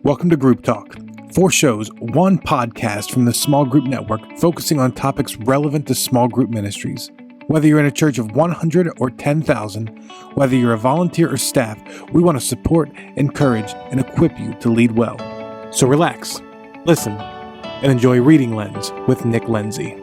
Welcome to Group Talk. 4 shows, 1 podcast from the Small Group Network focusing on topics relevant to small group ministries. Whether you're in a church of 100 or 10,000, whether you're a volunteer or staff, we want to support, encourage, and equip you to lead well. So relax, listen, and enjoy Reading Lenz with Nick Lenzi.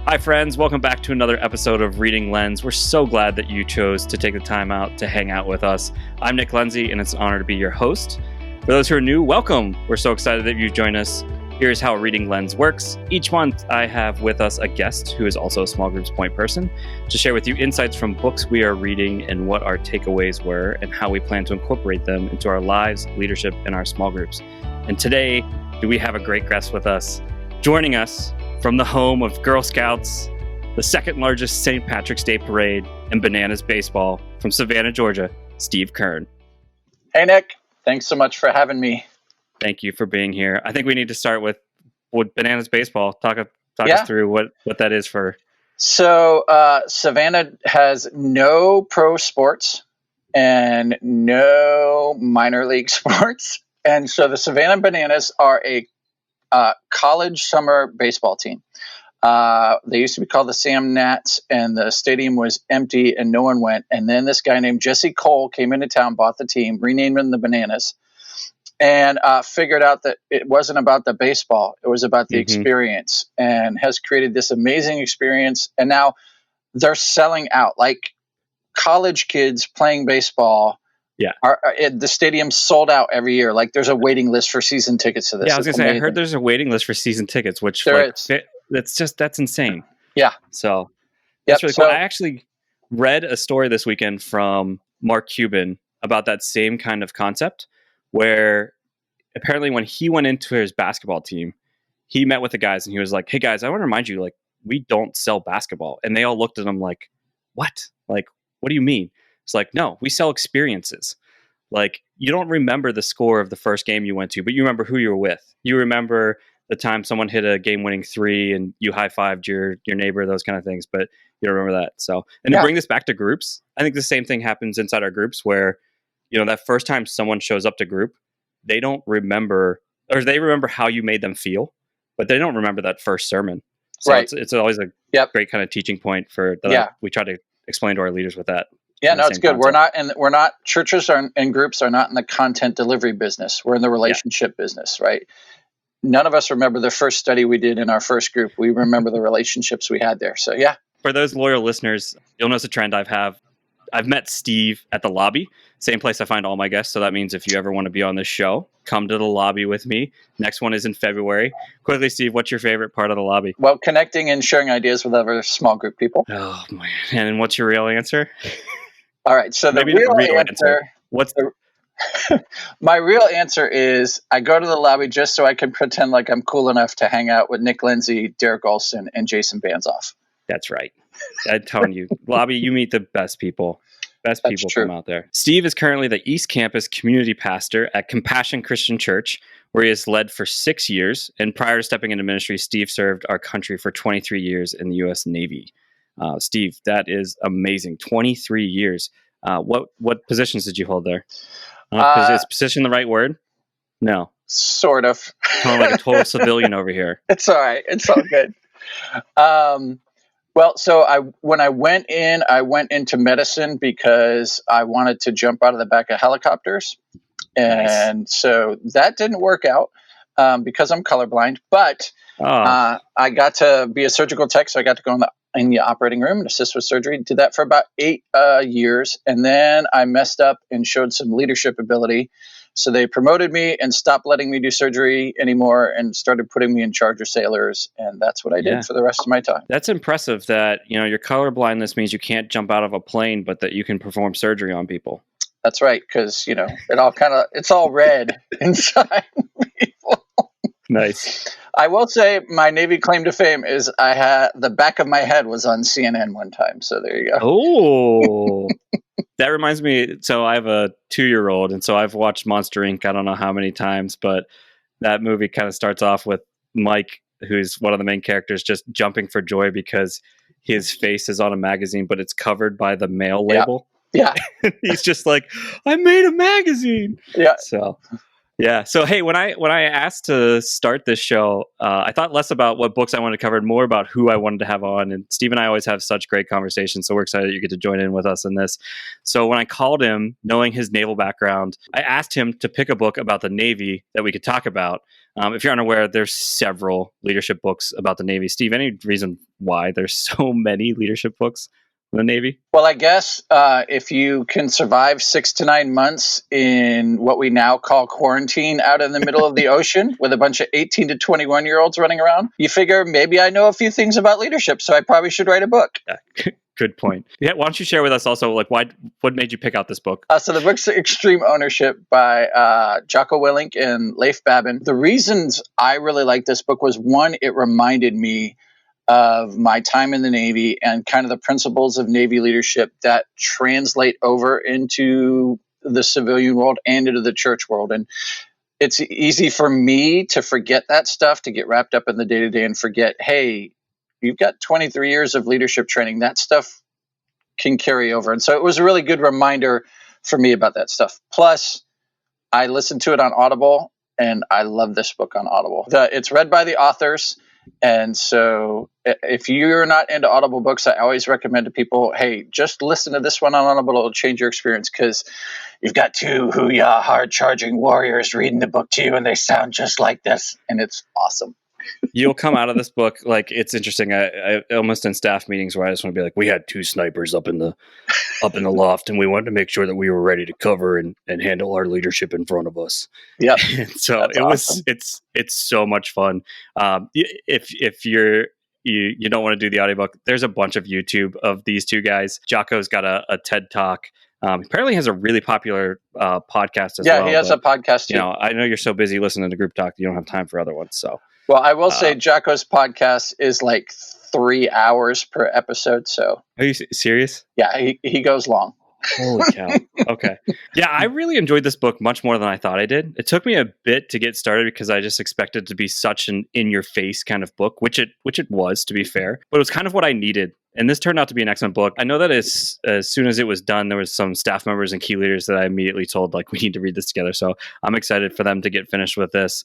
Hi friends, welcome back to another episode of Reading Lenz. We're so glad that you chose to take the time out to hang out with us. I'm Nick Lenzi, and it's an honor to be your host. For those who are new, welcome. We're so excited that you join us. Here's how Reading Lenz works. Each month, I have with us a guest who is also a small groups point person to share with you insights from books we are reading and what our takeaways were and how we plan to incorporate them into our lives, leadership, and our small groups. And today, we have a great guest with us. Joining us from the home of Girl Scouts, the second largest St. Patrick's Day parade, and Bananas baseball from Savannah, Georgia, Steve Curran. Hey, Nick. Thanks so much for having me. Thank you for being here. I think we need to start with Bananas baseball. Talk us through what that is for. So Savannah has no pro sports and no minor league sports. And so the Savannah Bananas are a college summer baseball team. They used to be called the Sam Nats, and the stadium was empty and no one went. And then this guy named Jesse Cole came into town, bought the team, renamed them the Bananas, and figured out that it wasn't about the baseball. It was about the experience, and has created this amazing experience. And now they're selling out, like college kids playing baseball. Yeah, the stadium's sold out every year. Like there's a waiting list for season tickets to this. Yeah, I was going to say, I heard there's a waiting list for season tickets, which that's insane. Yeah. So that's really cool. I actually read a story this weekend from Mark Cuban about that same kind of concept, where apparently when he went into his basketball team, he met with the guys and he was like, "Hey guys, I want to remind you, like, we don't sell basketball." And they all looked at him like, "What? Like, what do you mean?" It's like, "No, we sell experiences. Like, you don't remember the score of the first game you went to, but you remember who you were with. You remember the time someone hit a game-winning 3 and you high-fived your neighbor, those kind of things, but you don't remember that." So, and to bring this back to groups, I think the same thing happens inside our groups where, you know, that first time someone shows up to group, they don't remember, or they remember how you made them feel, but they don't remember that first sermon. So it's always a great kind of teaching point for that. We try to explain to our leaders with that. Yeah, no, it's good. Churches and groups are not in the content delivery business. We're in the relationship business, right? None of us remember the first study we did in our first group. We remember the relationships we had there. So, yeah. For those loyal listeners, you'll notice a trend I've met Steve at the lobby, same place I find all my guests. So that means if you ever want to be on this show, come to the lobby with me. Next one is in February. Quickly, Steve, what's your favorite part of the lobby? Well, connecting and sharing ideas with other small group people. Oh, man. And what's your real answer? All right. So the real answer. What's the My real answer is I go to the lobby just so I can pretend like I'm cool enough to hang out with Nick Lenzi, Derek Olson, and Jason Banzoff. That's right. I'm telling you, lobby, you meet the best people. Best people come out there. Steve is currently the East Campus community pastor at Compassion Christian Church, where he has led for 6 years. And prior to stepping into ministry, Steve served our country for 23 years in the U.S. Navy. Steve, that is amazing. 23 years. What positions did you hold there? Is position the right word? No. Sort of. Kind of like a total civilian over here. It's all right. It's all good. Well, so when I went into medicine because I wanted to jump out of the back of helicopters. And so that didn't work out because I'm colorblind. But I got to be a surgical tech, so I got to go in the operating room and assist with surgery. Did that for about 8 years. And then I messed up and showed some leadership ability. So they promoted me and stopped letting me do surgery anymore and started putting me in charge of sailors. And that's what I did for the rest of my time. That's impressive that, you know, your colorblindness means you can't jump out of a plane, but that you can perform surgery on people. That's right. Because, you know, it's all red inside people. Nice. I will say my Navy claim to fame is the back of my head was on CNN one time. So there you go. Oh, that reminds me. So I have a 2-year-old, and so I've watched Monster Inc. I don't know how many times, but that movie kind of starts off with Mike, who's one of the main characters, just jumping for joy because his face is on a magazine, but it's covered by the mail label. Yeah. He's just like, I made a magazine. Yeah. So Yeah. So, hey, when I asked to start this show, I thought less about what books I wanted to cover and more about who I wanted to have on. And Steve and I always have such great conversations. So we're excited that you get to join in with us in this. So when I called him, knowing his naval background, I asked him to pick a book about the Navy that we could talk about. If you're unaware, there's several leadership books about the Navy. Steve, any reason why there's so many leadership books in the Navy? Well, I guess if you can survive 6 to 9 months in what we now call quarantine out in the middle of the ocean with a bunch of 18 to 21-year-olds running around, you figure maybe I know a few things about leadership, so I probably should write a book. Yeah. Good point. Yeah, why don't you share with us also, like, what made you pick out this book? So the book's Extreme Ownership by Jocko Willink and Leif Babin. The reasons I really liked this book was, one, it reminded me of my time in the Navy and kind of the principles of Navy leadership that translate over into the civilian world and into the church world. And it's easy for me to forget that stuff, to get wrapped up in the day-to-day and forget, hey, you've got 23 years of leadership training. That stuff can carry over. And so it was a really good reminder for me about that stuff. Plus, I listened to it on Audible, and I love this book on Audible. It's read by the authors. And so if you're not into Audible books, I always recommend to people, hey, just listen to this one on Audible. It'll change your experience, because you've got two hoo-yah, hard-charging warriors reading the book to you, and they sound just like this, and it's awesome. You'll come out of this book, like, it's interesting. I almost in staff meetings where I just want to be like, we had 2 snipers up in the loft, and we wanted to make sure that we were ready to cover and handle our leadership in front of us. Yeah. So that's awesome. It's so much fun. If you don't want to do the audiobook, there's a bunch of YouTube of these two guys. Jocko's got a TED Talk. Apparently has a really popular podcast as well. Yeah, he has a podcast too. I know you're so busy listening to Group Talk, you don't have time for other ones. So, well, I will say Jocko's podcast is like 3 hours per episode. So, are you serious? Yeah, he goes long. Holy cow. Okay. Yeah, I really enjoyed this book much more than I thought I did. It took me a bit to get started because I just expected it to be such an in-your-face kind of book, which it was, to be fair. But it was kind of what I needed. And this turned out to be an excellent book. I know that as soon as it was done, there was some staff members and key leaders that I immediately told, like, we need to read this together. So I'm excited for them to get finished with this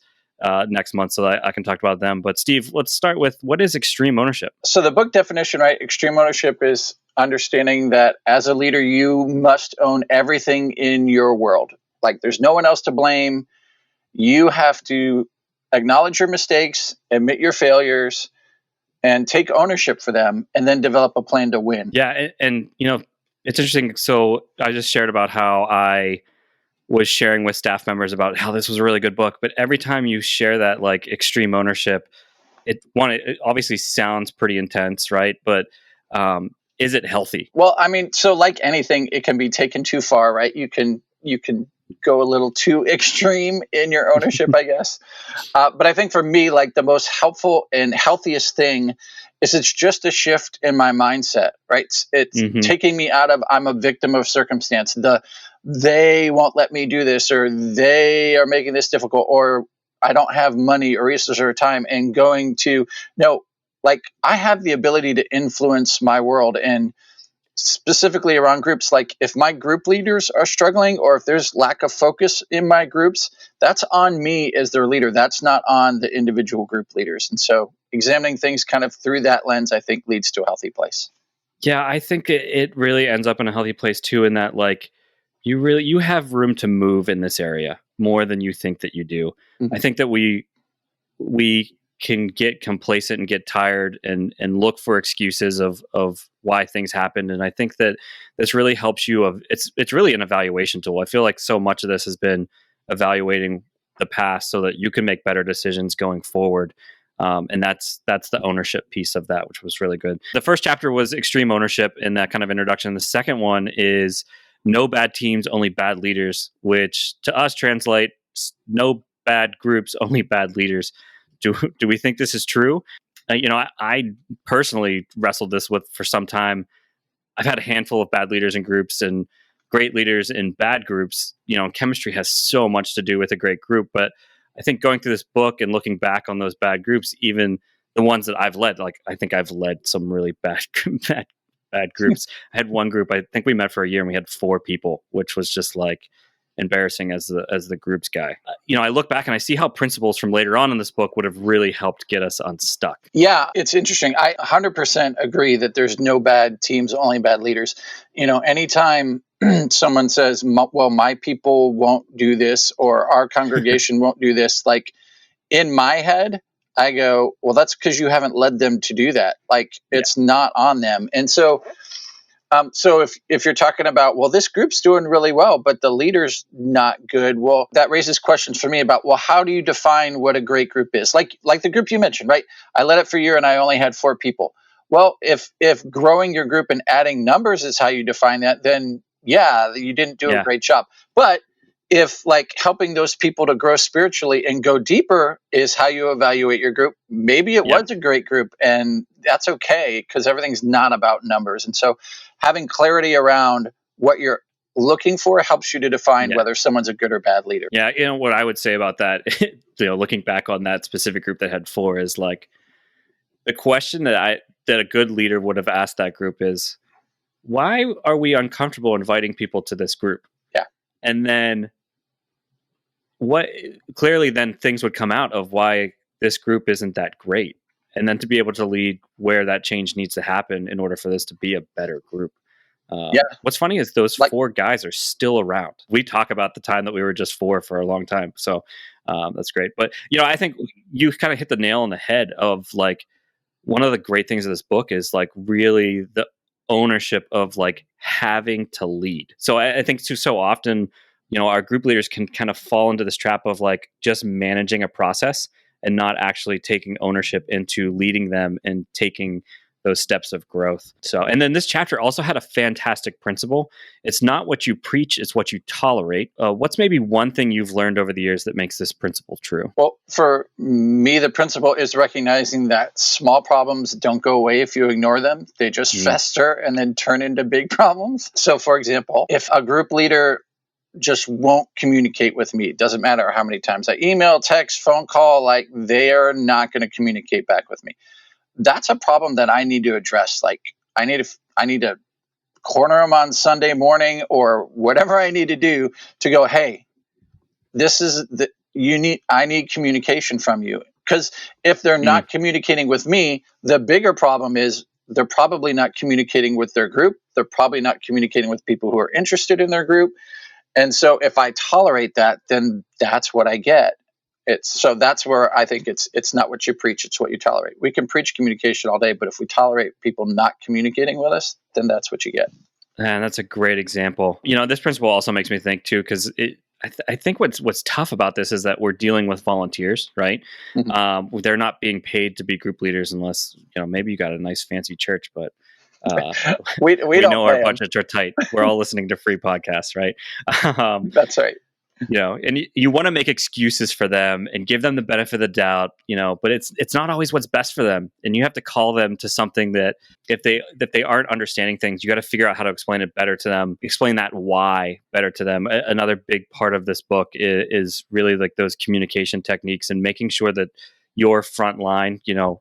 next month so that I can talk about them. But Steve, let's start with, what is extreme ownership? So the book definition, right? Extreme ownership is understanding that as a leader, you must own everything in your world. Like, there's no one else to blame. You have to acknowledge your mistakes, admit your failures, and take ownership for them, and then develop a plan to win. Yeah. And it's interesting. So I just shared about how I was sharing with staff members about how this was a really good book. But every time you share that, like, extreme ownership, it obviously sounds pretty intense, right? But is it healthy? Well, I mean, so like anything, it can be taken too far, right? You can go a little too extreme in your ownership, I guess. But I think for me, like, the most helpful and healthiest thing is it's just a shift in my mindset, right? It's taking me out of, I'm a victim of circumstance. They won't let me do this, or they are making this difficult, or I don't have money or resources or time, and going to, no, like, I have the ability to influence my world, and specifically around groups. Like, if my group leaders are struggling, or if there's lack of focus in my groups, that's on me as their leader. That's not on the individual group leaders. And so examining things kind of through that lens, I think, leads to a healthy place. Yeah, I think it really ends up in a healthy place too, in that, like, you have room to move in this area more than you think that you do. Mm-hmm. I think that we can get complacent and get tired and look for excuses of why things happened. And I think that this really helps you. It's really an evaluation tool. I feel like so much of this has been evaluating the past so that you can make better decisions going forward. And that's the ownership piece of that, which was really good. The first chapter was extreme ownership in that kind of introduction. The second one is no bad teams, only bad leaders, which to us translates no bad groups, only bad leaders. Do we think this is true? I personally wrestled this with for some time. I've had a handful of bad leaders in groups and great leaders in bad groups. Chemistry has so much to do with a great group. But I think going through this book and looking back on those bad groups, even the ones that I've led, like, I think I've led some really bad groups. I had one group, I think we met for a year and we had 4 people, which was just like, embarrassing as the groups guy. I look back and I see how principles from later on in this book would have really helped get us unstuck. Yeah, it's interesting. I 100% agree that there's no bad teams, only bad leaders. Anytime someone says, well, my people won't do this or our congregation won't do this, like in my head, I go, well, that's because you haven't led them to do that. Like it's not on them. And so if you're talking about, well, this group's doing really well, but the leader's not good, well, that raises questions for me about, well, how do you define what a great group is? Like the group you mentioned, right? I led it for a year and I only had 4 people. Well, if growing your group and adding numbers is how you define that, then yeah, you didn't do a great job. But if like helping those people to grow spiritually and go deeper is how you evaluate your group, maybe it was a great group, and that's okay because everything's not about numbers. And so having clarity around what you're looking for helps you to define whether someone's a good or bad leader. Yeah, what I would say about that, looking back on that specific group that had 4 is like the question that a good leader would have asked that group is, why are we uncomfortable inviting people to this group? Yeah. And then clearly then things would come out of why this group isn't that great. And then to be able to lead where that change needs to happen in order for this to be a better group. What's funny is those 4 guys are still around. We talk about the time that we were just 4 for a long time. So that's great. But, I think you kind of hit the nail on the head of like, one of the great things of this book is like really the ownership of like having to lead. So I think so often, our group leaders can kind of fall into this trap of like just managing a process and not actually taking ownership into leading them and taking those steps of growth. So, and then this chapter also had a fantastic principle. It's not what you preach, it's what you tolerate. What's maybe one thing you've learned over the years that makes this principle true? Well, for me, the principle is recognizing that small problems don't go away if you ignore them. They just fester and then turn into big problems. So, for example, if a group leader just won't communicate with me, it doesn't matter how many times I email, text, phone call, like they are not going to communicate back with me. That's a problem that I need to address. Like I need to corner them on Sunday morning or whatever I need to do to go, hey, I need communication from you. Because if they're not communicating with me, the bigger problem is they're probably not communicating with their group. They're probably not communicating with people who are interested in their group. And so if I tolerate that, then that's what I get. So that's where I think it's not what you preach, it's what you tolerate. We can preach communication all day, but if we tolerate people not communicating with us, then that's what you get. And that's a great example. This principle also makes me think too, because I think what's tough about this is that we're dealing with volunteers, right? Mm-hmm. They're not being paid to be group leaders unless, maybe you got a nice fancy church, but we know our budgets are tight. We're all listening to free podcasts, right? That's right. And you want to make excuses for them and give them the benefit of the doubt, but it's not always what's best for them. And you have to call them to something that if they aren't understanding things, you got to figure out how to explain it better to them, explain that why better to them. Another big part of this book is really like those communication techniques and making sure that your front line,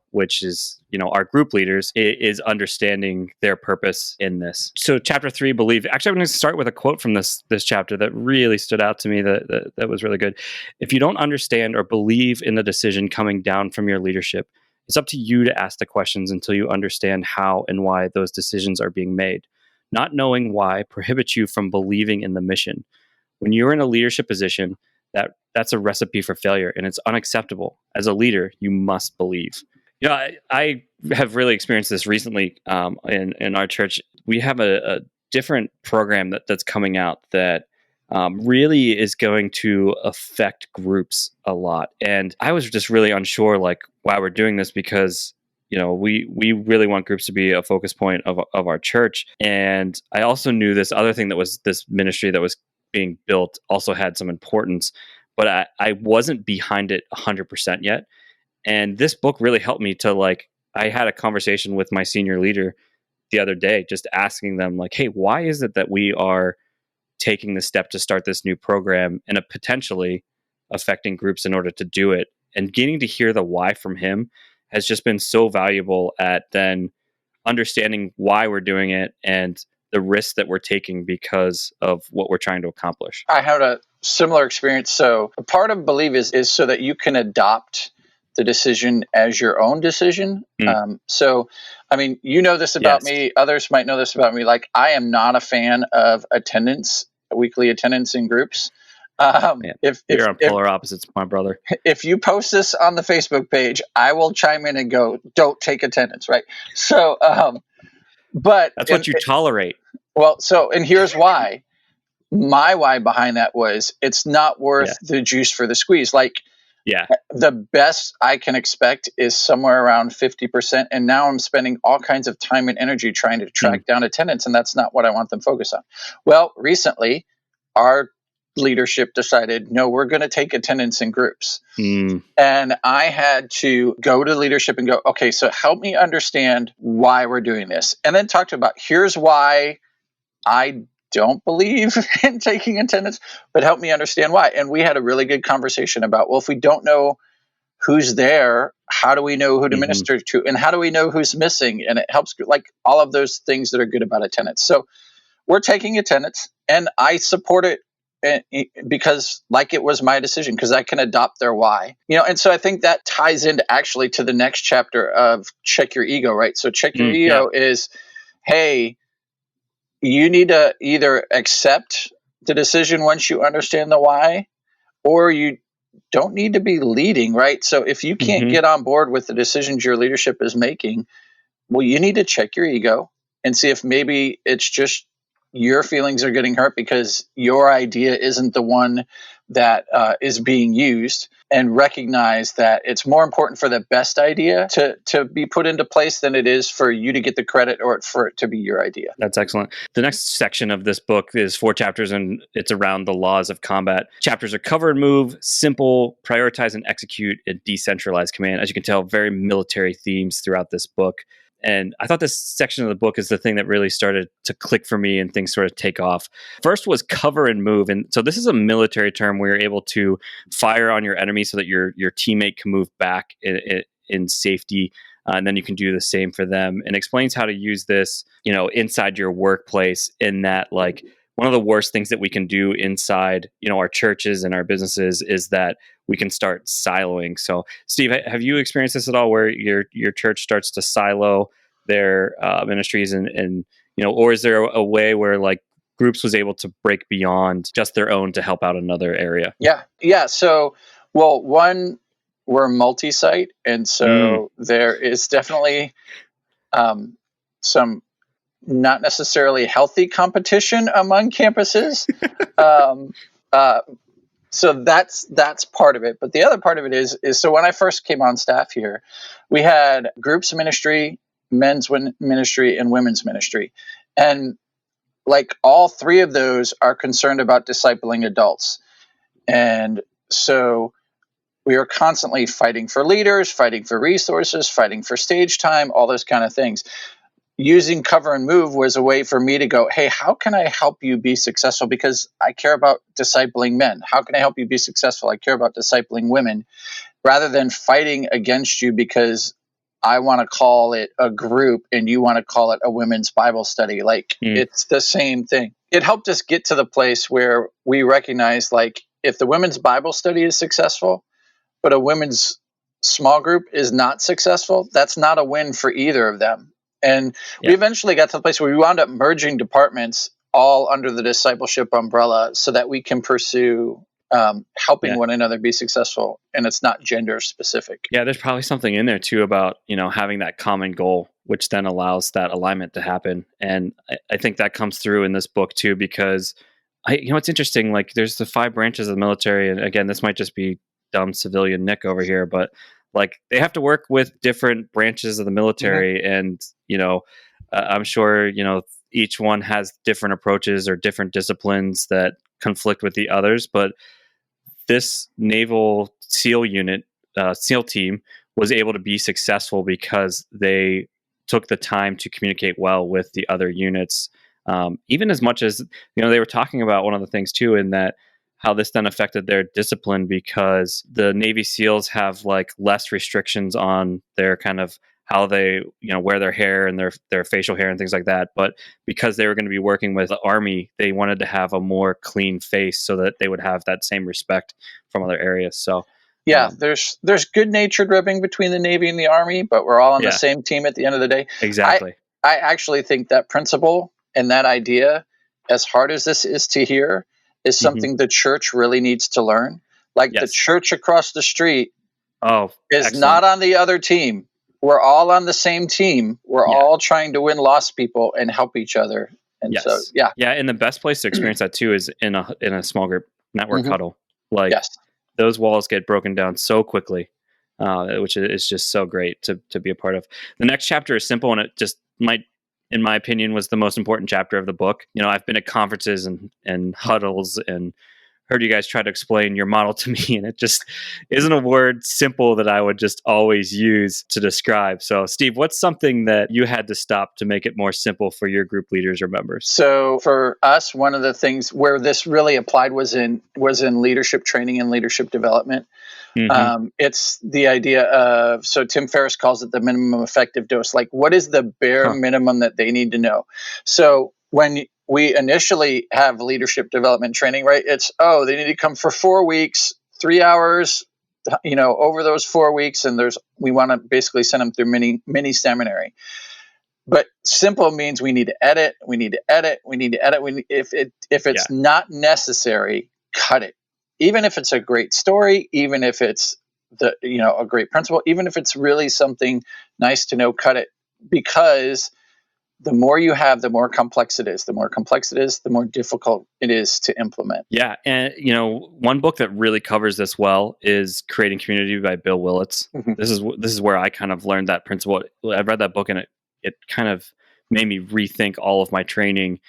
which is, our group leaders, is understanding their purpose in this. So chapter 3, believe. Actually, I'm going to start with a quote from this chapter that really stood out to me that was really good. If you don't understand or believe in the decision coming down from your leadership, it's up to you to ask the questions until you understand how and why those decisions are being made. Not knowing why prohibits you from believing in the mission. When you're in a leadership position, that's a recipe for failure, and it's unacceptable. As a leader, you must believe. I have really experienced this recently in our church. We have a different program that's coming out that really is going to affect groups a lot. And I was just really unsure, like, why we're doing this because we really want groups to be a focus point of our church. And I also knew this other thing that was this ministry that was being built also had some importance, but I wasn't behind it 100% yet. And this book really helped me to I had a conversation with my senior leader the other day, just asking them hey, why is it that we are taking the step to start this new program and potentially affecting groups in order to do it? And getting to hear the why from him has just been so valuable at then understanding why we're doing it and the risks that we're taking because of what we're trying to accomplish. I had similar experience. So a part of believe is so that you can adopt the decision as your own decision. So, I mean, you know this about me. Others might know this about me. Like, I am not a fan of weekly attendance in groups. You're on polar opposites, my brother. If you post this on the Facebook page, I will chime in and go, "Don't take attendance," right? So, but that's what you tolerate. Well, and here's why. My why behind that was it's not worth the juice for the squeeze. Like, the best I can expect is somewhere around 50%. And now I'm spending all kinds of time and energy trying to track down attendance. And that's not what I want them focused on. Well, recently, our leadership decided, no, we're going to take attendance in groups. And I had to go to leadership and go, okay, so help me understand why we're doing this. And then talk to about, here's why I don't believe in taking attendance, but help me understand why. And we had a really good conversation about, well, if we don't know who's there, how do we know who to minister to? And how do we know who's missing? And it helps, like, all of those things that are good about attendance. So we're taking attendance, and I support it because, like, it was my decision, because I can adopt their why. And so I think that ties into actually to the next chapter of check your ego, right? So check your ego is, hey, you need to either accept the decision once you understand the why, or you don't need to be leading, right? So if you can't get on board with the decisions your leadership is making, well, you need to check your ego and see if maybe it's just your feelings are getting hurt because your idea isn't the one that is being used, and recognize that it's more important for the best idea to be put into place than it is for you to get the credit or for it to be your idea. That's excellent. The next section of this book is 4 chapters, and it's around the laws of combat. Chapters are cover and move, simple, prioritize and execute, and decentralized command. As you can tell, very military themes throughout this book. And I thought this section of the book is the thing that really started to click for me and things sort of take off. First was cover and move. And so this is a military term where you're able to fire on your enemy so that your teammate can move back in safety. And then you can do the same for them, and explains how to use this, inside your workplace, in that, like, one of the worst things that we can do inside, our churches and our businesses is that we can start siloing. So, Steve, have you experienced this at all, where your church starts to silo their ministries, and or is there a way where, like, Groups was able to break beyond just their own to help out another area? Yeah. So, well, one, we're multi-site, and so there is definitely some not necessarily healthy competition among campuses. So that's part of it. But the other part of it is so when I first came on staff here, we had groups ministry, men's ministry, and women's ministry. And, like, all 3 of those are concerned about discipling adults. And so we are constantly fighting for leaders, fighting for resources, fighting for stage time, all those kind of things. Using cover and move was a way for me to go, hey, how can I help you be successful? Because I care about discipling men. How can I help you be successful? I care about discipling women, rather than fighting against you because I want to call it a group and you want to call it a women's Bible study. Like, it's the same thing. It helped us get to the place where we recognize, like, if the women's Bible study is successful, but a women's small group is not successful, that's not a win for either of them. And we eventually got to the place where we wound up merging departments all under the discipleship umbrella so that we can pursue helping one another be successful, and it's not gender specific. Yeah, there's probably something in there too about, having that common goal, which then allows that alignment to happen. And I think that comes through in this book too, because it's interesting, like, there's the 5 branches of the military. And again, this might just be dumb civilian Nick over here, but, like, they have to work with different branches of the military. And, I'm sure, each one has different approaches or different disciplines that conflict with the others. But this Naval SEAL unit, SEAL team, was able to be successful because they took the time to communicate well with the other units. Even as much as, they were talking about one of the things too, in that how this then affected their discipline, because the Navy SEALs have, like, less restrictions on their kind of how they, wear their hair and their facial hair and things like that. But because they were going to be working with the Army, they wanted to have a more clean face so that they would have that same respect from other areas. So yeah, there's good-natured ribbing between the Navy and the Army, but we're all on the same team at the end of the day. Exactly. I actually think that principle and that idea, as hard as this is to hear, is something the church really needs to learn. Like the church across the street is not on the other team. We're all on the same team. We're all trying to win lost people and help each other. And so, yeah. And the best place to experience that too is in a small group network huddle. Like those walls get broken down so quickly, which is just so great to be a part of. The next chapter is simple, and it just might, in my opinion, was the most important chapter of the book. I've been at conferences and huddles and heard you guys try to explain your model to me, and it just isn't a word simple that I would just always use to describe. So, Steve, what's something that you had to stop to make it more simple for your group leaders or members? So for us, one of the things where this really applied was in leadership training and leadership development. It's the idea of, so Tim Ferriss calls it the minimum effective dose. Like, what is the bare minimum that they need to know? So when we initially have leadership development training, right? It's, they need to come for 4 weeks, 3 hours, over those 4 weeks. And we want to basically send them through mini seminary. But simple means we need to edit. If it's not necessary, cut it. Even if it's a great story, even if it's a great principle, even if it's really something nice to know, cut it, because the more you have, the more complex it is. The more complex it is, the more difficult it is to implement. Yeah. And, one book that really covers this well is Creating Community by Bill Willits. This is where I kind of learned that principle. I read that book, and it kind of made me rethink all of my training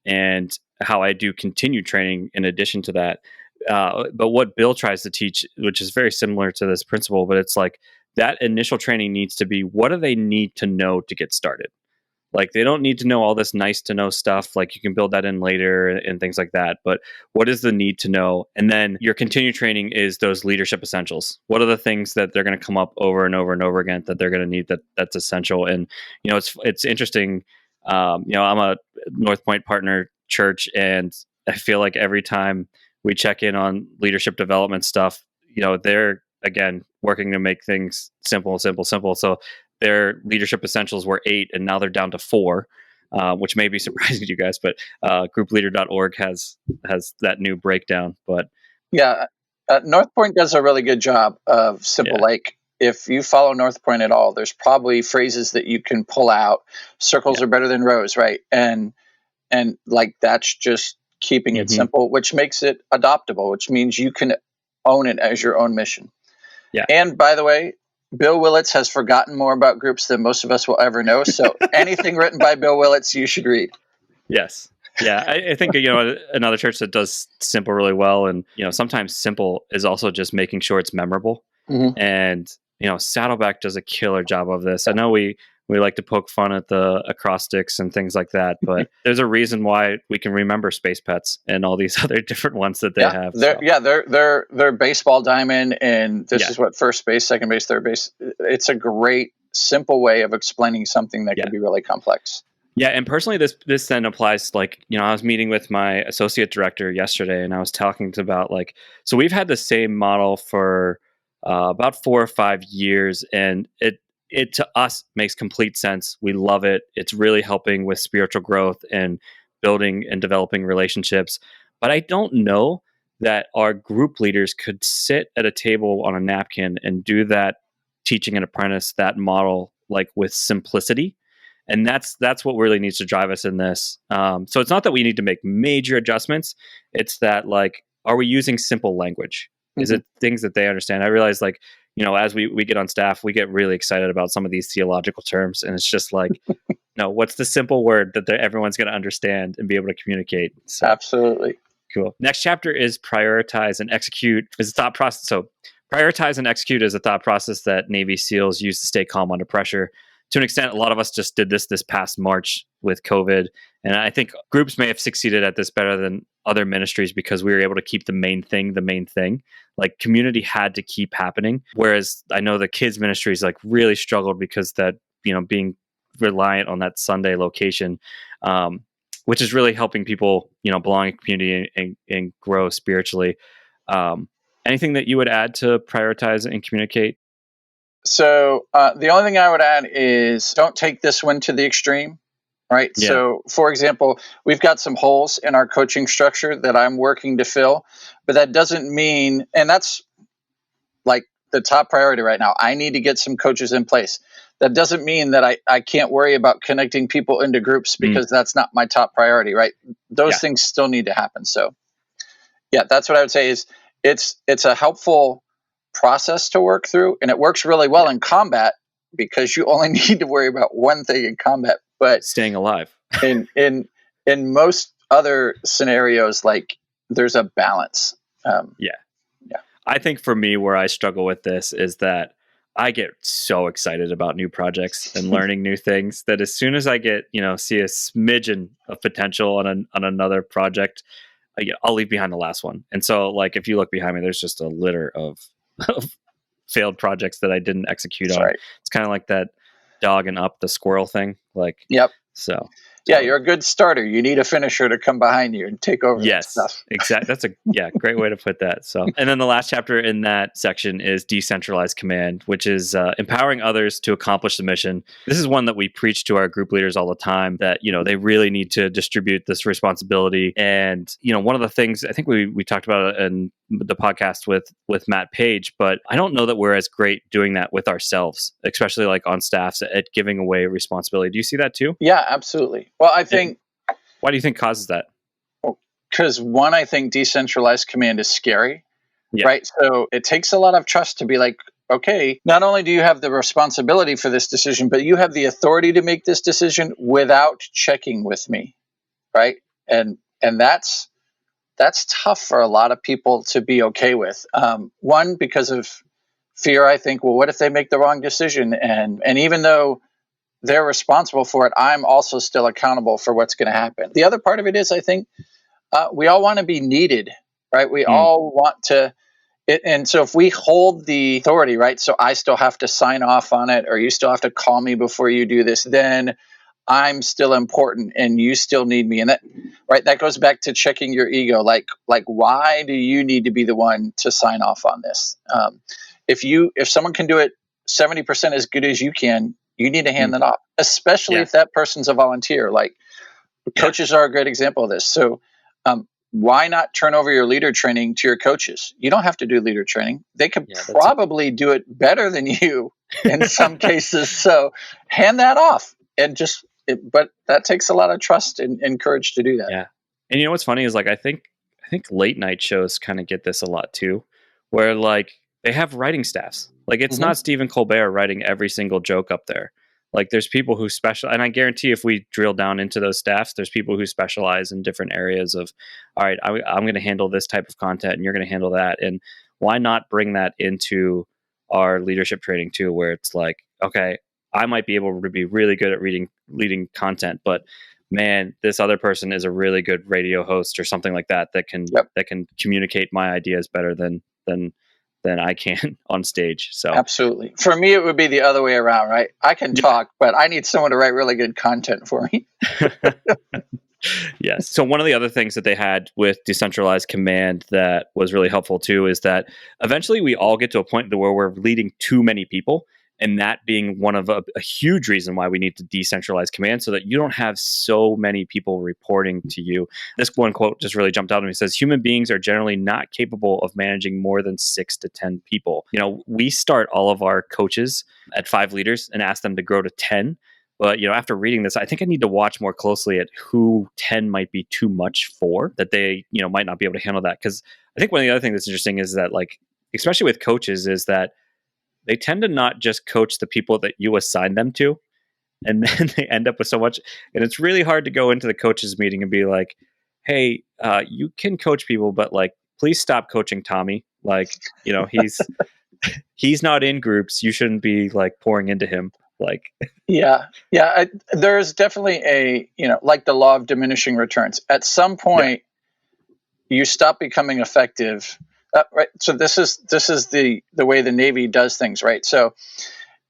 and how I do continued training in addition to that. But what Bill tries to teach, which is very similar to this principle, but it's like that initial training needs to be, what do they need to know to get started? Like, they don't need to know all this nice to know stuff. Like, you can build that in later and things like that. But what is the need to know? And then your continued training is those leadership essentials. What are the things that they're going to come up over and over and over again that they're going to need that's essential? And, it's interesting. I'm a North Point partner church, and I feel like every time we check in on leadership development stuff, they're, again, working to make things simple. So their leadership essentials were 8, and now they're down to 4, which may be surprising to you guys, but groupleader.org has that new breakdown. But North Point does a really good job of simple. Like, if you follow North Point at all, there's probably phrases that you can pull out. Circles are better than rows, right? And like, that's just keeping it simple, which makes it adoptable, which means you can own it as your own mission. Yeah. And by the way, Bill Willits has forgotten more about groups than most of us will ever know. So anything written by Bill Willits, you should read. Yes. Yeah. I think, another church that does simple really well. And, sometimes simple is also just making sure it's memorable. And, Saddleback does a killer job of this. I know we like to poke fun at the acrostics and things like that, but there's a reason why we can remember Space Pets and all these other different ones that they have. They're baseball diamond, and this is what first base, second base, third base. It's a great, simple way of explaining something that can be really complex. Yeah, and personally, this then applies. Like, I was meeting with my associate director yesterday, and I was talking about so we've had the same model for about 4 or 5 years, and it to us makes complete sense. We love it. It's really helping with spiritual growth and building and developing relationships. But I don't know that our group leaders could sit at a table on a napkin and do that teaching an apprentice, that model, like, with simplicity. And that's what really needs to drive us in this. So it's not that we need to make major adjustments. It's that, like, are we using simple language? Is it things that they understand? I realize, like, as we get on staff, we get really excited about some of these theological terms. And it's just like, no, what's the simple word that everyone's going to understand and be able to communicate? So, absolutely. Cool. Next chapter is prioritize and execute is a thought process. So prioritize and execute is a thought process that Navy SEALs use to stay calm under pressure. to an extent, a lot of us just did this past March with COVID. And I think groups may have succeeded at this better than other ministries because we were able to keep the main thing. Like community had to keep happening. Whereas I know the kids ministries like really struggled because that, being reliant on that Sunday location, which is really helping people, belong in community and grow spiritually. Anything that you would add to prioritize and communicate? So the only thing I would add is don't take this one to the extreme, right? Yeah. So, for example, we've got some holes in our coaching structure that I'm working to fill, but that doesn't mean, and that's like the top priority right now. I need to get some coaches in place. That doesn't mean that I can't worry about connecting people into groups because that's not my top priority, right? Those things still need to happen. So, yeah, that's what I would say is it's a helpful process to work through, and it works really well in combat because you only need to worry about one thing in combat. But staying alive in most other scenarios, like there's a balance. I think for me, where I struggle with this is that I get so excited about new projects and learning new things that as soon as I get see a smidgen of potential on another project, I'll leave behind the last one. And so, like, if you look behind me, there's just a litter of failed projects that I didn't execute on. Right. It's kind of like that dog and up the squirrel thing. Like, yep. So yeah, you're a good starter. You need a finisher to come behind you and take over. Yes, stuff. Exactly. That's a great way to put that. So, and then the last chapter in that section is decentralized command, which is empowering others to accomplish the mission. This is one that we preach to our group leaders all the time, that they really need to distribute this responsibility. And one of the things I think we talked about in the podcast with Matt Page, but I don't know that we're as great doing that with ourselves, especially like on staffs at giving away responsibility. Do you see that too? Yeah, absolutely. Well, I think. Why do you think causes that? Because one, I think decentralized command is scary, right? So it takes a lot of trust to be like, okay, not only do you have the responsibility for this decision, but you have the authority to make this decision without checking with me, right? And that's tough for a lot of people to be okay with. One, because of fear, I think, well, what if they make the wrong decision? And even though they're responsible for it, I'm also still accountable for what's going to happen. The other part of it is, I think, we all want to be needed, right? We all want to, and so if we hold the authority, right? So I still have to sign off on it, or you still have to call me before you do this, then I'm still important and you still need me. And that goes back to checking your ego. Like why do you need to be the one to sign off on this? If someone can do it 70% as good as you can, you need to hand that off, especially if that person's a volunteer. Like coaches are a great example of this. So why not turn over your leader training to your coaches? You don't have to do leader training. They could probably do it better than you in some cases. So hand that off and but that takes a lot of trust and courage to do that. Yeah. And what's funny is like, I think late night shows kind of get this a lot too, where like they have writing staffs. Like it's not Stephen Colbert writing every single joke up there. Like there's people who specialize, and I guarantee if we drill down into those staffs, there's people who specialize in different areas of, all right, I'm going to handle this type of content and you're going to handle that. And why not bring that into our leadership training too, where it's like, okay, I might be able to be really good at leading content, but man, this other person is a really good radio host or something like that can communicate my ideas better than I can on stage. So absolutely. For me, it would be the other way around, right? I can talk, but I need someone to write really good content for me. Yes. So one of the other things that they had with decentralized command that was really helpful too is that eventually we all get to a point where we're leading too many people. And that being one of a huge reason why we need to decentralize command so that you don't have so many people reporting to you. This one quote just really jumped out at me. It says, human beings are generally not capable of managing more than 6 to 10 people. We start all of our coaches at 5 leaders and ask them to grow to 10. But, after reading this, I think I need to watch more closely at who 10 might be too much for, that they, might not be able to handle that. Because I think one of the other things that's interesting is that, like, especially with coaches, is that they tend to not just coach the people that you assign them to, and then they end up with so much. And it's really hard to go into the coaches meeting and be like, hey, you can coach people, but like, please stop coaching Tommy. Like, he's not in groups. You shouldn't be like pouring into him. Yeah. There's definitely a, like the law of diminishing returns. At some point, you stop becoming effective. Right. So this is the way the Navy does things, right? So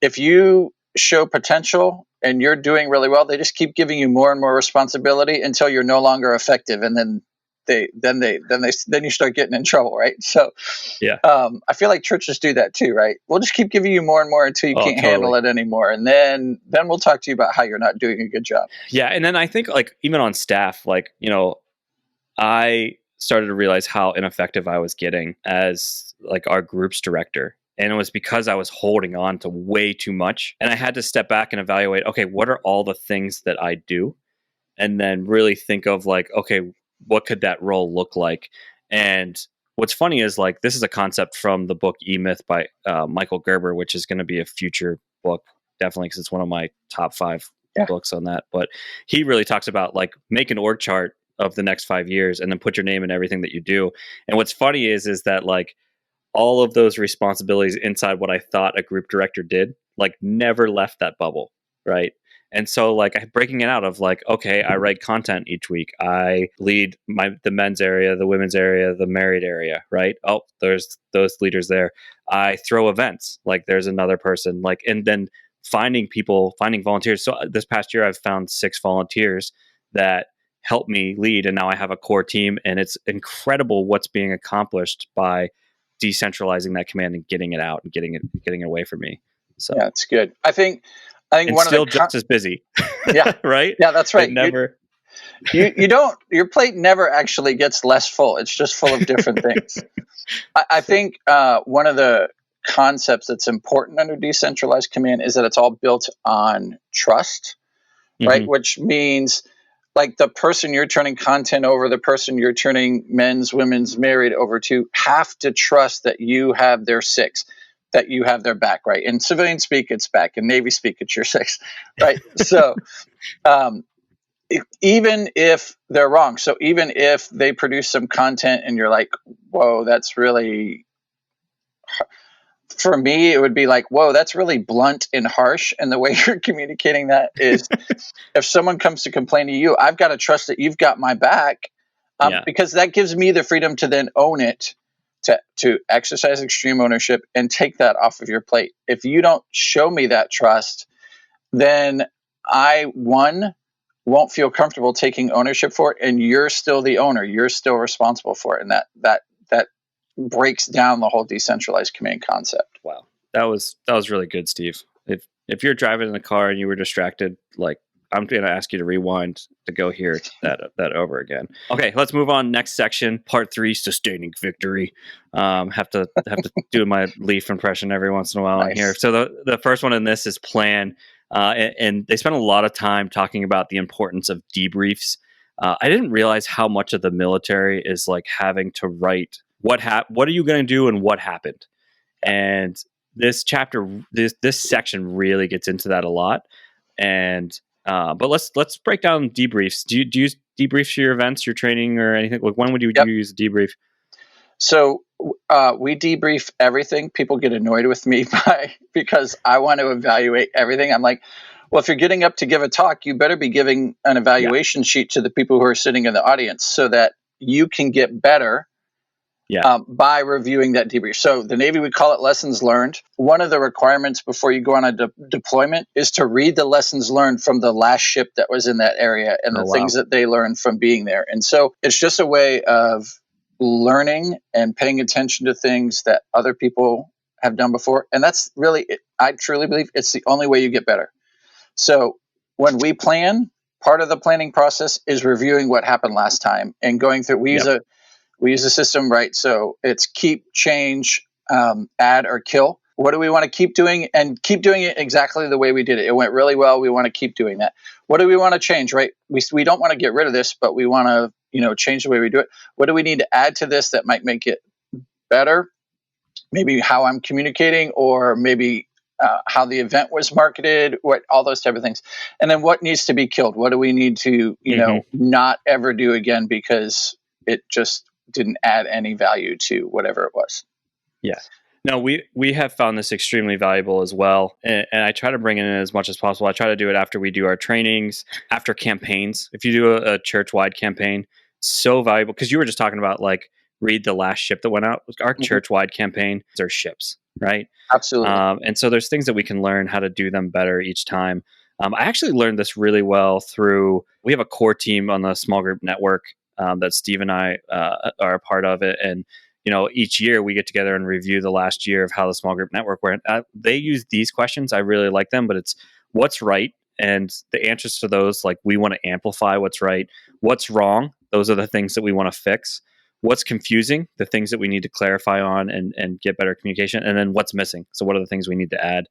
if you show potential and you're doing really well, they just keep giving you more and more responsibility until you're no longer effective, and then you start getting in trouble, right? So I feel like churches do that too, right? We'll just keep giving you more and more until you can't handle it anymore, and then we'll talk to you about how you're not doing a good job. Yeah, and then I think even on staff, I started to realize how ineffective I was getting as our group's director. And it was because I was holding on to way too much. And I had to step back and evaluate, okay, what are all the things that I do? And then really think of okay, what could that role look like? And what's funny is this is a concept from the book E-Myth by Michael Gerber, which is going to be a future book, definitely, because it's one of my top 5 books on that. But he really talks about make an org chart of the next 5 years and then put your name in everything that you do. And what's funny is that all of those responsibilities inside what I thought a group director did, never left that bubble, right? And so breaking it out of okay, I write content each week. I lead the men's area, the women's area, the married area, right? Oh, there's those leaders there. I throw events, there's another person, and then finding volunteers. So this past year, I've found 6 volunteers that help me lead. And now I have a core team, and it's incredible what's being accomplished by decentralizing that command and getting it out and getting it away from me. So yeah, it's good. I think and one still of the just as busy. Yeah. Right. Yeah, that's right. It never. Your plate never actually gets less full. It's just full of different things. I think one of the concepts that's important under decentralized command is that it's all built on trust, right? Mm-hmm. Which means the person you're turning content over, the person you're turning men's, women's, married over to have to trust that you have their 6, that you have their back, right? In civilian speak, it's back. In Navy speak, it's your 6, right? So even if they're wrong, so even if they produce some content and you're whoa, that's really... For me, it would be whoa, that's really blunt and harsh. And the way you're communicating that is if someone comes to complain to you, I've got to trust that you've got my back because that gives me the freedom to then own it, to exercise extreme ownership and take that off of your plate. If you don't show me that trust, then I, won't feel comfortable taking ownership for it. And you're still the owner. You're still responsible for it. And that breaks down the whole decentralized command concept. Wow. That was really good, Steve. If you're driving in the car and you were distracted, I'm going to ask you to rewind to go hear that over again. Okay, let's move on. Next section, part 3, sustaining victory. Have to do my Leif impression every once in a while. Nice. On here. So the first one in this is plan. And they spent a lot of time talking about the importance of debriefs. I didn't realize how much of the military is having to write what are you going to do and what happened. And this chapter, this section really gets into that a lot. And but let's break down debriefs. Do you use debriefs for your events, your training, or anything? When would you use a debrief? So we debrief everything. People get annoyed with me because I want to evaluate everything. I'm well, if you're getting up to give a talk, you better be giving an evaluation sheet to the people who are sitting in the audience so that you can get better by reviewing that debrief. So the Navy, we call it lessons learned. One of the requirements before you go on a deployment is to read the lessons learned from the last ship that was in that area and the things that they learned from being there. And so it's just a way of learning and paying attention to things that other people have done before. And that's really, I truly believe it's the only way you get better. So when we plan, part of the planning process is reviewing what happened last time and going through, we use a system, right? So it's keep, change, add, or kill. What do we want to keep doing? And keep doing it exactly the way we did it. It went really well. We want to keep doing that. What do we want to change, right? We don't want to get rid of this, but we want to, change the way we do it. What do we need to add to this that might make it better? Maybe how I'm communicating, or maybe how the event was marketed, all those type of things. And then what needs to be killed? What do we need to, not ever do again because it just didn't add any value to whatever it was. Yeah. No, we have found this extremely valuable as well. And I try to bring it in as much as possible. I try to do it after we do our trainings, after campaigns. If you do a church-wide campaign, so valuable. Because you were just talking about like, read the last ship that went out. Our church-wide campaign are ships, right? Absolutely. And so there's things that we can learn how to do them better each time. I actually learned this really well we have a core team on the small group network that Steve and I are a part of it. And each year we get together and review the last year of how the small group network went. They use these questions. I really like them, but it's what's right. And the answers to those, like we want to amplify what's right. What's wrong? Those are the things that we want to fix. What's confusing? The things that we need to clarify on and get better communication. And then what's missing? So what are the things we need to add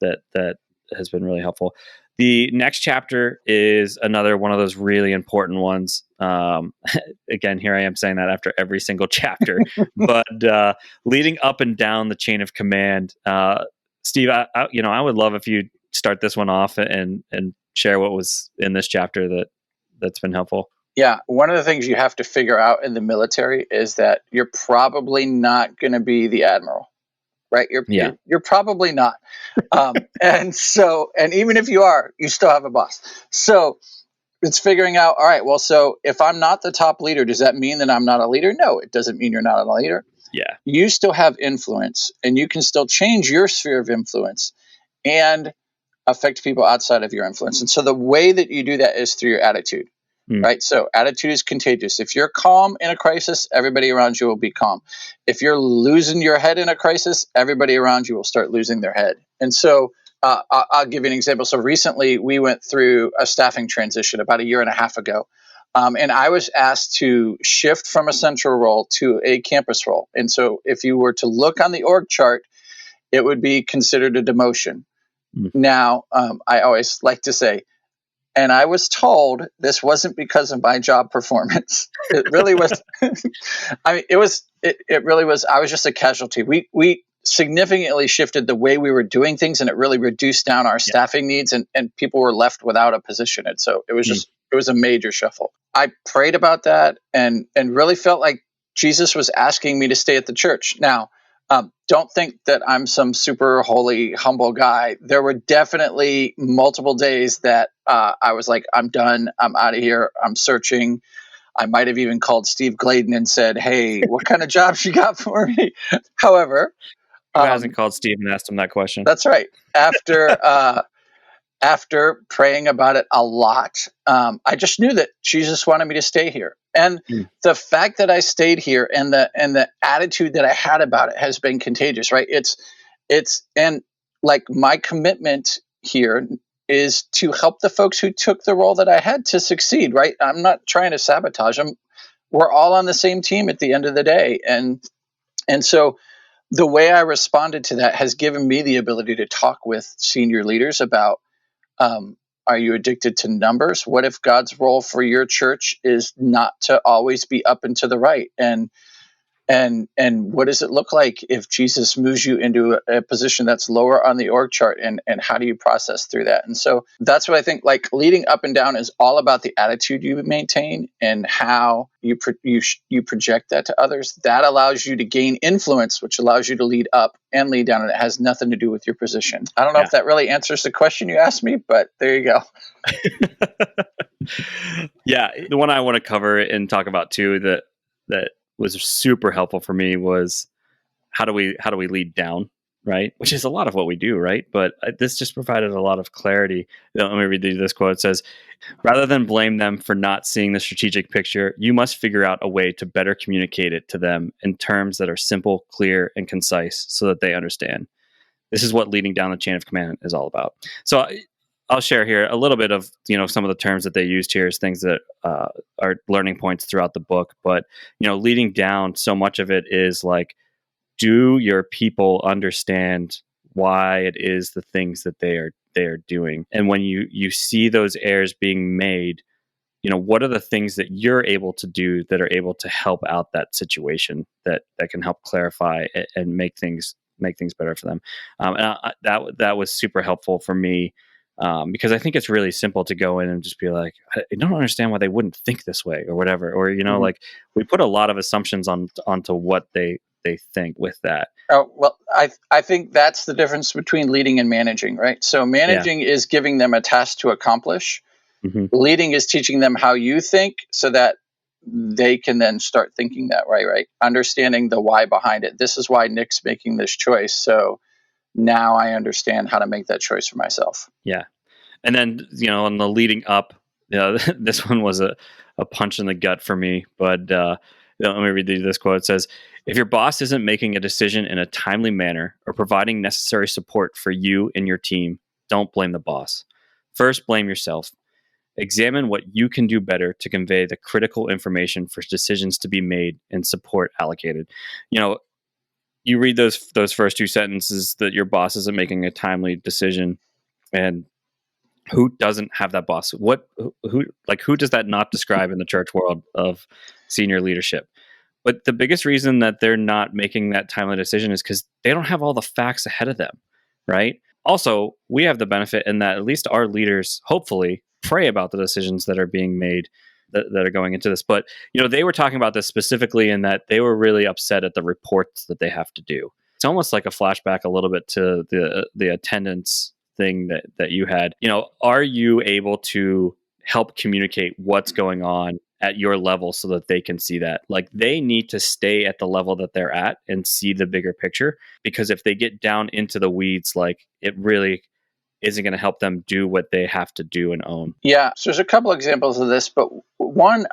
that has been really helpful. The next chapter is another one of those really important ones. Again, here I am saying that after every single chapter, but leading up and down the chain of command. Steve, I would love if you start this one off and share what was in this chapter that's been helpful. Yeah, one of the things you have to figure out in the military is that you're probably not going to be the admiral. Right. You're probably not. And even if you are, you still have a boss. So it's figuring out, all right, well, so if I'm not the top leader, does that mean that I'm not a leader? No, it doesn't mean you're not a leader. Yeah. You still have influence and you can still change your sphere of influence and affect people outside of your influence. And so the way that you do that is through your attitude. Right. So attitude is contagious. If you're calm in a crisis, everybody around you will be calm. If you're losing your head in a crisis, everybody around you will start losing their head. And so I'll give you an example. So recently we went through a staffing transition about a year and a half ago. And I was asked to shift from a central role to a campus role. And so if you were to look on the org chart, it would be considered a demotion. Now, I always like to say, and I was told this wasn't because of my job performance. It really was. It really was. I was just a casualty. We significantly shifted the way we were doing things, and it really reduced down our staffing needs, and people were left without a position. And so it was it was a major shuffle. I prayed about that and really felt like Jesus was asking me to stay at the church. Now, don't think that I'm some super holy, humble guy. There were definitely multiple days that I was like, I'm done. I'm out of here. I'm searching. I might have even called Steve Gladen and said, hey, what kind of jobs you got for me? However, who hasn't called Steve and asked him that question? That's right. After praying about it a lot, I just knew that Jesus wanted me to stay here. And the fact that I stayed here and the attitude that I had about it has been contagious, right? And like my commitment here is to help the folks who took the role that I had to succeed, right? I'm not trying to sabotage them. We're all on the same team at the end of the day. And so the way I responded to that has given me the ability to talk with senior leaders about, are you addicted to numbers? What if God's role for your church is not to always be up and to the right? And what does it look like if Jesus moves you into a position that's lower on the org chart? And how do you process through that? And so that's what I think, like leading up and down is all about the attitude you maintain and how you project that to others. That allows you to gain influence, which allows you to lead up and lead down. And it has nothing to do with your position. I don't know if that really answers the question you asked me, but there you go. Yeah. The one I want to cover and talk about too, that was super helpful for me was how do we lead down, right? Which is a lot of what we do, right? But this just provided a lot of clarity. Let me read this quote. It says, rather than blame them for not seeing the strategic picture, you must figure out a way to better communicate it to them in terms that are simple, clear, and concise so that they understand. This is what leading down the chain of command is all about. So I'll share here a little bit of, some of the terms that they used here as things that are learning points throughout the book. But, leading down, so much of it is like, do your people understand why it is the things that they are doing? And when you see those errors being made, what are the things that you're able to do that are able to help out that situation that can help clarify and make things better for them? That was super helpful for me. Because I think it's really simple to go in and just be like, I don't understand why they wouldn't think this way or whatever. Or, like we put a lot of assumptions onto what they they think with that. Oh, well, I think that's the difference between leading and managing, right? So managing is giving them a task to accomplish. Mm-hmm. Leading is teaching them how you think so that they can then start thinking that way, right? Understanding the why behind it. This is why Nick's making this choice. So now I understand how to make that choice for myself. Yeah. And then, on the leading up, this one was a punch in the gut for me. But let me read this quote. It says, "If your boss isn't making a decision in a timely manner or providing necessary support for you and your team, don't blame the boss. First, blame yourself. Examine what you can do better to convey the critical information for decisions to be made and support allocated." You read those first two sentences that your boss isn't making a timely decision, and who doesn't have that boss? Who does that not describe in the church world of senior leadership? But the biggest reason that they're not making that timely decision is because they don't have all the facts ahead of them, right? Also, we have the benefit in that at least our leaders, hopefully, pray about the decisions that are being made that are going into this. But, they were talking about this specifically in that they were really upset at the reports that they have to do. It's almost like a flashback a little bit to the attendance thing that you had. Are you able to help communicate what's going on at your level so that they can see that? Like, they need to stay at the level that they're at and see the bigger picture, because if they get down into the weeds, like, it really isn't going to help them do what they have to do and own. Yeah, so there's a couple examples of this, but one,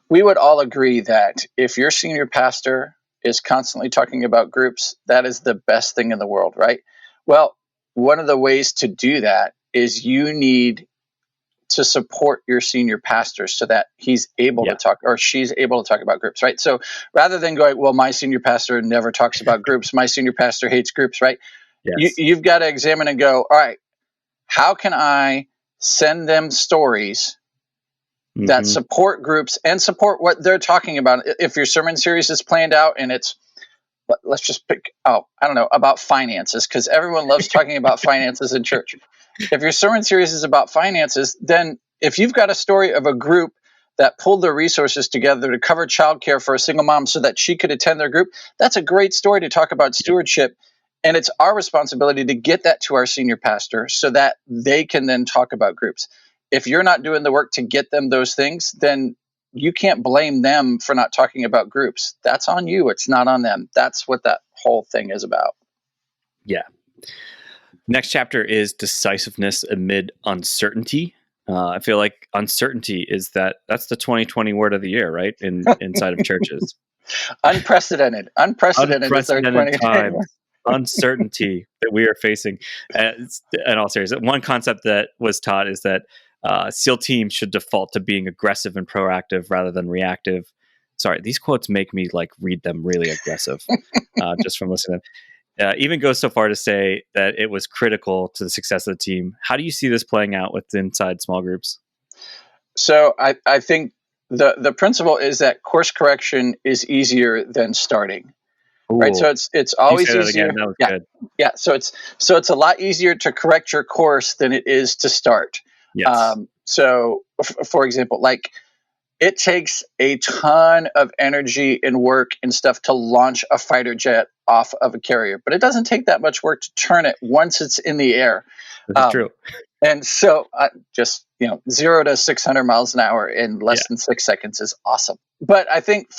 we would all agree that if your senior pastor is constantly talking about groups, that is the best thing in the world, right? Well, one of the ways to do that is you need to support your senior pastor so that he's able to talk, or she's able to talk about groups, right? So rather than going, well, my senior pastor never talks about groups, my senior pastor hates groups, right? Yes. You've got to examine and go, all right, how can I send them stories that support groups and support what they're talking about? If your sermon series is planned out and it's, let's just pick, about finances, because everyone loves talking about finances in church. If your sermon series is about finances, then if you've got a story of a group that pulled their resources together to cover childcare for a single mom so that she could attend their group, that's a great story to talk about stewardship. And it's our responsibility to get that to our senior pastor so that they can then talk about groups. If you're not doing the work to get them those things, then you can't blame them for not talking about groups. That's on you. It's not on them. That's what that whole thing is about. Yeah. Next chapter is decisiveness amid uncertainty. I feel like uncertainty that's the 2020 word of the year, right? Inside of churches. Unprecedented is our 2020 times. Uncertainty that we are facing. In all seriousness, one concept that was taught is that SEAL teams should default to being aggressive and proactive rather than reactive. Sorry, these quotes make me read them really aggressive just from listening. Even goes so far to say that it was critical to the success of the team. How do you see this playing out inside small groups? So I think the principle is that course correction is easier than starting. Ooh. Right, so it's always easier. That was good. Yeah, so it's a lot easier to correct your course than it is to start. Yes. So, for example, it takes a ton of energy and work and stuff to launch a fighter jet off of a carrier, but it doesn't take that much work to turn it once it's in the air. That's true. And so, 0 to 600 miles an hour in less than 6 seconds is awesome. But I think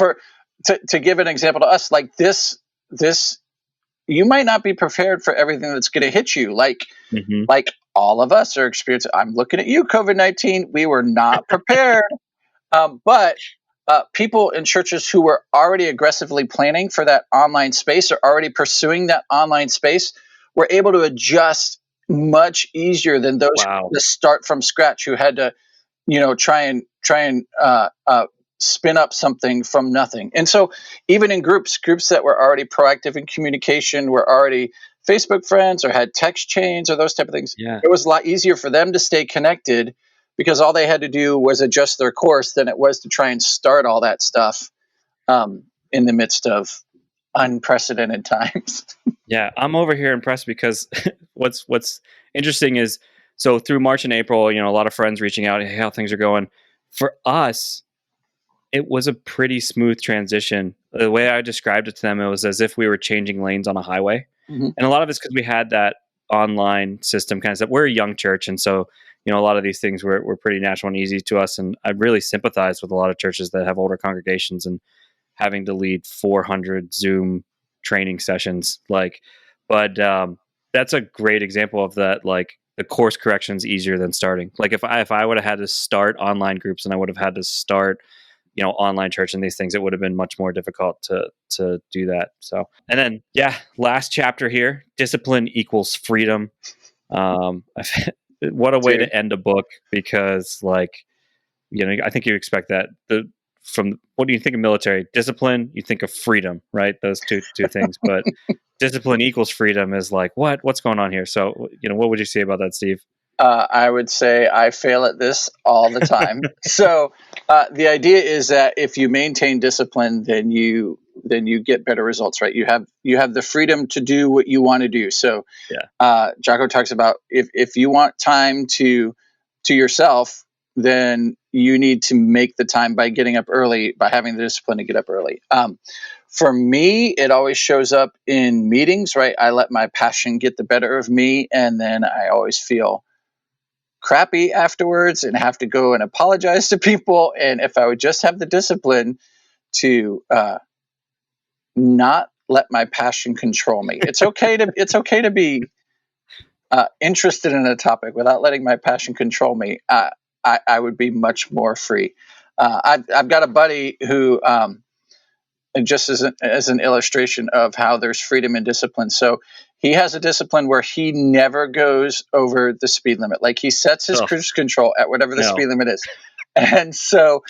to give an example to us, this, you might not be prepared for everything that's going to hit you. Like all of us are experiencing. I'm looking at you, COVID-19. We were not prepared. But people in churches who were already aggressively planning for that online space or already pursuing that online space were able to adjust much easier than those who start from scratch, who had to, try and spin up something from nothing. And so even in groups that were already proactive in communication, were already Facebook friends or had text chains or those type of things, it was a lot easier for them to stay connected because all they had to do was adjust their course than it was to try and start all that stuff in the midst of unprecedented times. Yeah, I'm over here impressed because what's interesting is, so through March and April, a lot of friends reaching out, hey, how things are going. For us, it was a pretty smooth transition The way I described it to them, it was as if we were changing lanes on a highway. Mm-hmm. And a lot of it's because we had that online system kind of stuff. We're a young church, and so a lot of these things were pretty natural and easy to us. And I really sympathize with a lot of churches that have older congregations and having to lead 400 Zoom training sessions. But that's a great example of that. Like, the course correction is easier than starting. Like, if I would have had to start online groups and I would have had to start online church and these things, it would have been much more difficult to do that. So, and then, last chapter here, discipline equals freedom. What a way to end a book, because I think you expect that from what do you think of military discipline? You think of freedom, right? Those two things, but discipline equals freedom is like, what's going on here? So, what would you say about that, Steve? I would say I fail at this all the time. So the idea is that if you maintain discipline, then you get better results, right? You have the freedom to do what you want to do. So Jocko talks about if you want time to yourself, then you need to make the time by getting up early, by having the discipline to get up early. For me, it always shows up in meetings, right? I let my passion get the better of me, and then I always feel crappy afterwards and have to go and apologize to people. And if I would just have the discipline to not let my passion control me, it's okay to be interested in a topic without letting my passion control me. I would be much more free. I've got a buddy who, and just as an illustration of how there's freedom and discipline. So he has a discipline where he never goes over the speed limit. Like, he sets his cruise control at whatever the speed limit is. And so,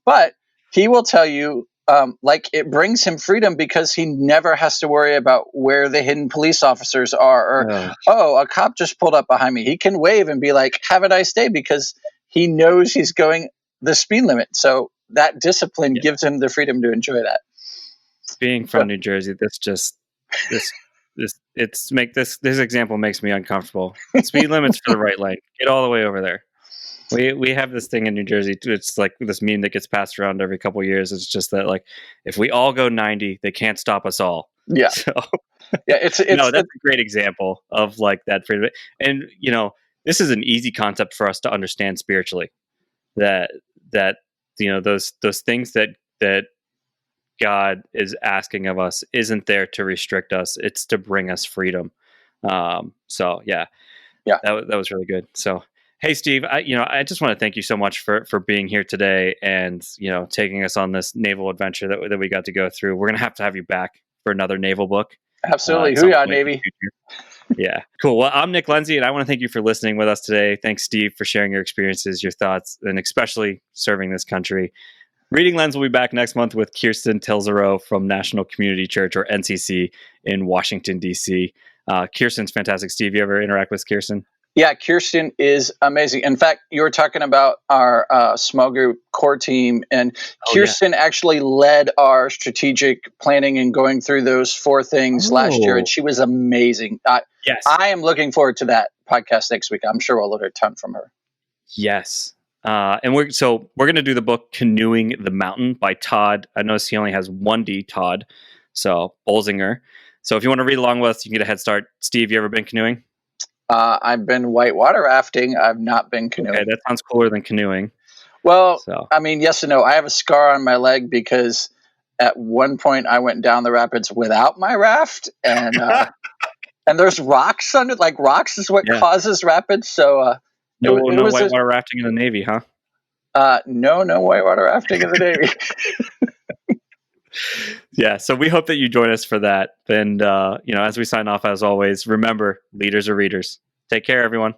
but he will tell you, it brings him freedom because he never has to worry about where the hidden police officers are, or, a cop just pulled up behind me. He can wave and be like, "Have a nice day," because he knows he's going the speed limit. So that discipline gives him the freedom to enjoy that. Being from New Jersey, this example makes me uncomfortable. Speed limits for the right lane. Get all the way over there. We have this thing in New Jersey too. It's like this meme that gets passed around every couple of years. It's just that, like, if we all go 90, they can't stop us all. Yeah. So, it's that's a great example of like that freedom. And this is an easy concept for us to understand spiritually. That those things that God is asking of us isn't there to restrict us. It's to bring us freedom. That was really good. So, hey, Steve, I just want to thank you so much for being here today and, taking us on this naval adventure that we got to go through. We're going to have you back for another naval book. Absolutely. Hoo-yah, Navy. Yeah, cool. Well, I'm Nick Lenz, and I want to thank you for listening with us today. Thanks, Steve, for sharing your experiences, your thoughts, and especially serving this country. Reading Lenz will be back next month with Kirsten Tilzero from National Community Church, or NCC, in Washington, D.C. Kirsten's fantastic. Steve, you ever interact with Kirsten? Yeah, Kirsten is amazing. In fact, you were talking about our small group core team, and Kirsten actually led our strategic planning and going through those 4 things last year, and she was amazing. Yes. I am looking forward to that podcast next week. I'm sure we'll learn a ton from her. Yes. And we're going to do the book Canoeing the Mountain by Todd. I noticed he only has 1D, Todd. So Bolzinger. So if you want to read along with us, you can get a head start. Steve, you ever been canoeing? I've been whitewater rafting. I've not been canoeing. Okay, that sounds cooler than canoeing. Well, I mean, yes and no. I have a scar on my leg because at one point I went down the rapids without my raft, and and there's rocks under. Like, rocks is what causes rapids. So no whitewater rafting in the Navy, huh? No whitewater rafting in the Navy. Yeah, so we hope that you join us for that. And, as we sign off, as always, remember, leaders are readers. Take care, everyone.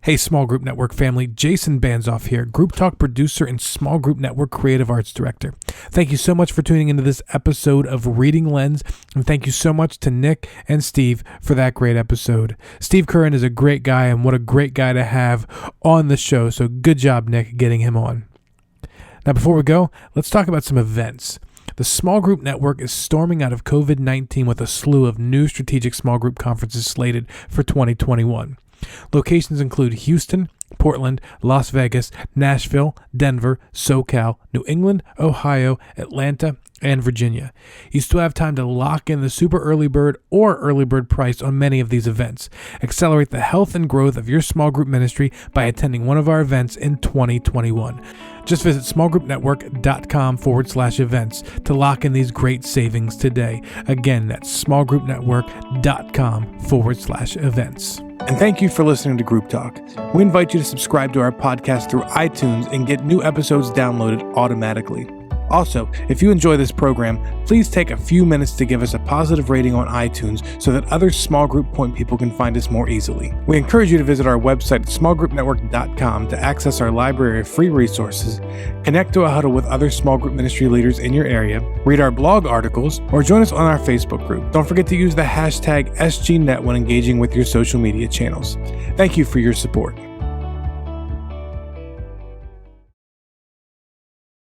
Hey, Small Group Network family, Jason Banzoff here, Group Talk producer and Small Group Network creative arts director. Thank you so much for tuning into this episode of Reading Lenz, and thank you so much to Nick and Steve for that great episode. Steve Curran is a great guy, and what a great guy to have on the show, so good job, Nick, getting him on. Now, before we go, let's talk about some events. The Small Group Network is storming out of COVID-19 with a slew of new strategic small group conferences slated for 2021. Locations include Houston, Portland, Las Vegas, Nashville, Denver, SoCal, New England, Ohio, Atlanta, and Virginia. You still have time to lock in the super early bird or early bird price on many of these events. Accelerate the health and growth of your small group ministry by attending one of our events in 2021. Just visit smallgroupnetwork.com/events to lock in these great savings today. Again, that's smallgroupnetwork.com/events. And thank you for listening to Group Talk. We invite you to subscribe to our podcast through iTunes and get new episodes downloaded automatically. Also, if you enjoy this program, please take a few minutes to give us a positive rating on iTunes so that other small group point people can find us more easily. We encourage you to visit our website at smallgroupnetwork.com to access our library of free resources, connect to a huddle with other small group ministry leaders in your area, read our blog articles, or join us on our Facebook group. Don't forget to use the hashtag SGNet when engaging with your social media channels. Thank you for your support.